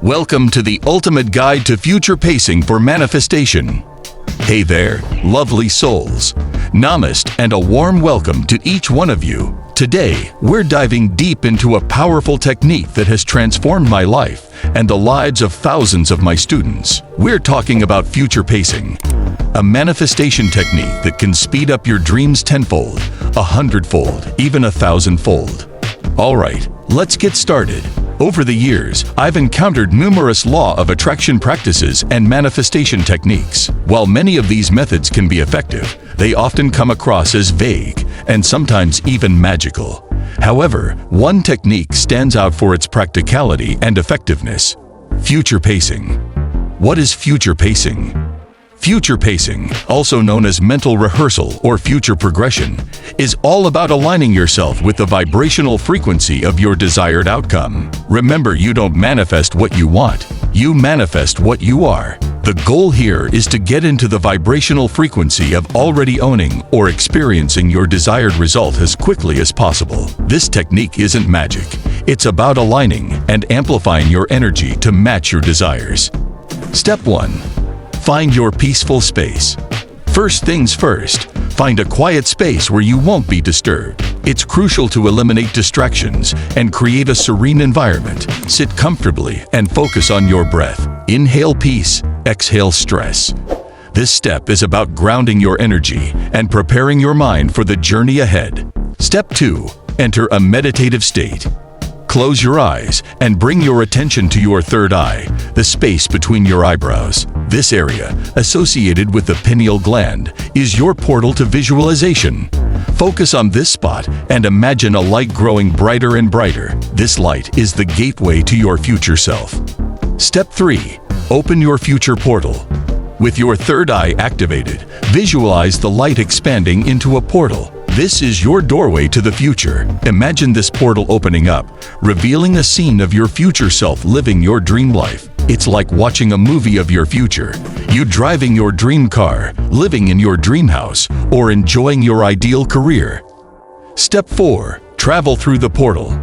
Welcome to the ultimate guide to future pacing for manifestation. Hey there, lovely souls. Namaste and a warm welcome to each one of you. Today, we're diving deep into a powerful technique that has transformed my life and the lives of thousands of my students. We're talking about future pacing, a manifestation technique that can speed up your dreams tenfold, 100-fold, even 1,000-fold. All right, let's get started. Over the years, I've encountered numerous law of attraction practices and manifestation techniques. While many of these methods can be effective, they often come across as vague and sometimes even magical. However, one technique stands out for its practicality and effectiveness: future pacing. What is future pacing? Future pacing, also known as mental rehearsal or future progression, is all about aligning yourself with the vibrational frequency of your desired outcome. Remember, you don't manifest what you want, you manifest what you are. The goal here is to get into the vibrational frequency of already owning or experiencing your desired result as quickly as possible. This technique isn't magic. It's about aligning and amplifying your energy to match your desires. Step 1. Find your peaceful space. First things first, find a quiet space where you won't be disturbed. It's crucial to eliminate distractions and create a serene environment. Sit comfortably and focus on your breath. Inhale peace, exhale stress. This step is about grounding your energy and preparing your mind for the journey ahead. Step 2. Enter a meditative state. Close your eyes and bring your attention to your third eye, the space between your eyebrows. This area, associated with the pineal gland, is your portal to visualization. Focus on this spot and imagine a light growing brighter and brighter. This light is the gateway to your future self. Step 3. Open your future portal. With your third eye activated, visualize the light expanding into a portal. This is your doorway to the future. Imagine this portal opening up, revealing a scene of your future self living your dream life. It's like watching a movie of your future. You driving your dream car, living in your dream house, or enjoying your ideal career. Step 4. Travel through the portal.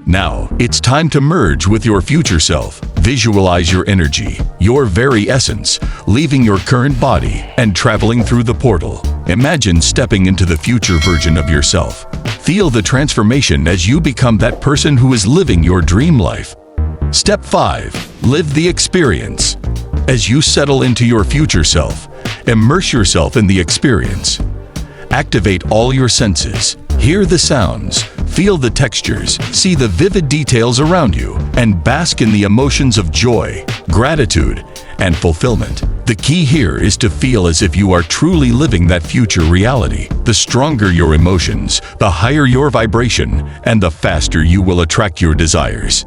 Now, it's time to merge with your future self. Visualize your energy, your very essence, leaving your current body and traveling through the portal. Imagine stepping into the future version of yourself. Feel the transformation as you become that person who is living your dream life. Step 5. Live the experience. As you settle into your future self, immerse yourself in the experience. Activate all your senses. Hear the sounds, feel the textures, see the vivid details around you, and bask in the emotions of joy, gratitude, and fulfillment. The key here is to feel as if you are truly living that future reality. The stronger your emotions, the higher your vibration, and the faster you will attract your desires.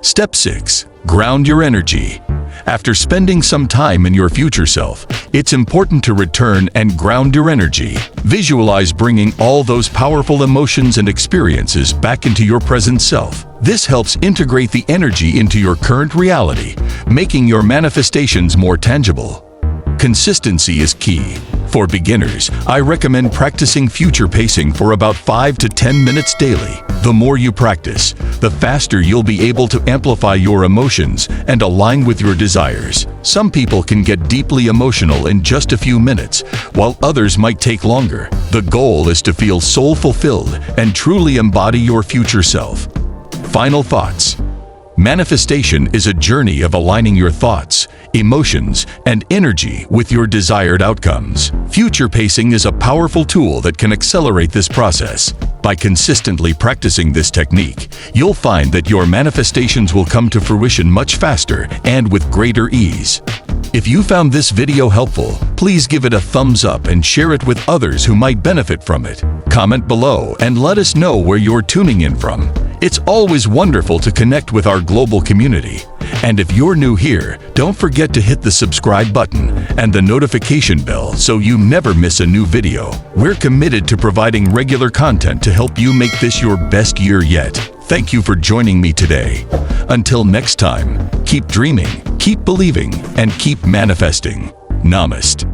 Step 6. Ground your energy. After spending some time in your future self, it's important to return and ground your energy. Visualize bringing all those powerful emotions and experiences back into your present self. This helps integrate the energy into your current reality, making your manifestations more tangible. Consistency is key. For beginners, I recommend practicing future pacing for about 5 to 10 minutes daily. The more you practice, the faster you'll be able to amplify your emotions and align with your desires. Some people can get deeply emotional in just a few minutes, while others might take longer. The goal is to feel soul-fulfilled and truly embody your future self. Final thoughts. Manifestation is a journey of aligning your thoughts, emotions, and energy with your desired outcomes. Future pacing is a powerful tool that can accelerate this process. By consistently practicing this technique, you'll find that your manifestations will come to fruition much faster and with greater ease. If you found this video helpful, please give it a thumbs up and share it with others who might benefit from it. Comment below and let us know where you're tuning in from. It's always wonderful to connect with our global community. And if you're new here, don't forget to hit the subscribe button and the notification bell so you never miss a new video. We're committed to providing regular content to help you make this your best year yet. Thank you for joining me today. Until next time, keep dreaming, keep believing, and keep manifesting. Namaste.